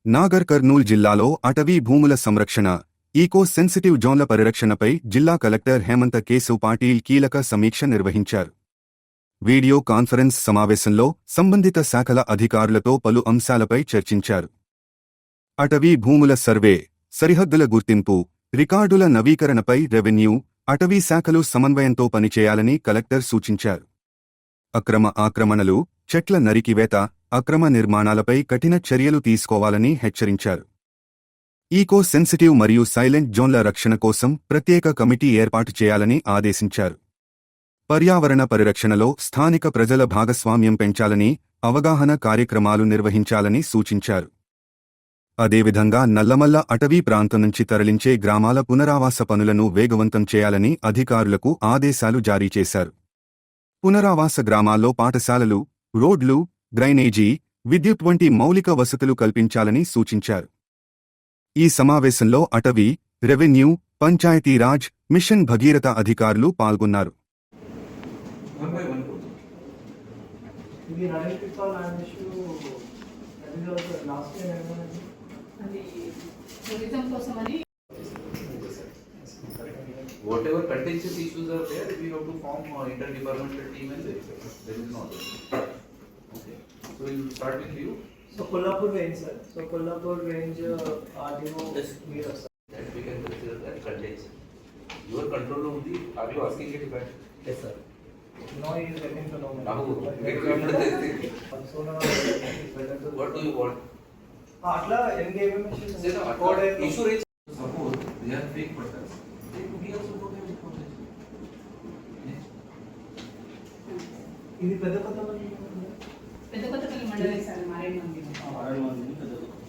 నాగర్ కర్నూల్ జిల్లాలో అటవీ భూముల సంరక్షణ, ఈకో సెన్సిటివ్ జోన్ల పరిరక్షణపై జిల్లా కలెక్టర్ హేమంత కేశవ్ పాటిల్ కీలక సమీక్ష నిర్వహించారు. వీడియో కాన్ఫరెన్స్ సమావేశంలో సంబంధిత శాఖల అధికారులతో పలు అంశాలపై చర్చించారు. అటవీ భూముల సర్వే, సరిహద్దుల గుర్తింపు, రికార్డుల నవీకరణపై రెవెన్యూ, అటవీ శాఖలు సమన్వయంతో పనిచేయాలని కలెక్టర్ సూచించారు. అక్రమ ఆక్రమణలు, చెట్ల నరికివేత, అక్రమ నిర్మాణాలపై కఠిన చర్యలు తీసుకోవాలని హెచ్చరించారు. ఈకో సెన్సిటివ్ మరియు సైలెంట్ జోన్ల రక్షణ కోసం ప్రత్యేక కమిటీ ఏర్పాటు చేయాలని ఆదేశించారు. పర్యావరణ పరిరక్షణలో స్థానిక ప్రజల భాగస్వామ్యం పెంచాలని, అవగాహన కార్యక్రమాలు నిర్వహించాలని సూచించారు. అదేవిధంగా నల్లమల్ల అటవీ ప్రాంతం నుంచి తరలించే గ్రామాల పునరావాస పనులను వేగవంతం చేయాలని అధికారులకు ఆదేశాలు జారీ చేశారు. పునరావాస గ్రామాల్లో పాఠశాలలు, రోడ్లు, డ్రైనేజీ, విద్యుత్ వంటి మౌలిక వసతులు కల్పించాలని సూచించారు. ఈ సమావేశంలో అటవీ, రెవెన్యూ, పంచాయతీరాజ్, మిషన్ భగీరథ అధికారులు పాల్గొన్నారు. Whatever contentious issues are there, we have to form inter-departmental team and there is no other. Okay. So we will start with you. So Kolhapur range, sir. So Kolhapur range RDO Meera, sir. That we can consider that contentious. Your control of the, are you asking it back? Yes, sir. Now he is getting to know me. Now, So now it's better to. what do you want? Atla NGM Say no, code issue range. Suppose they are fake persons. They could be also protected with contention. ఇది పెద్ద కొత్త పెద్ద కొత్త మండలి sir మారేడు మంది మంది పెద్ద కొత్త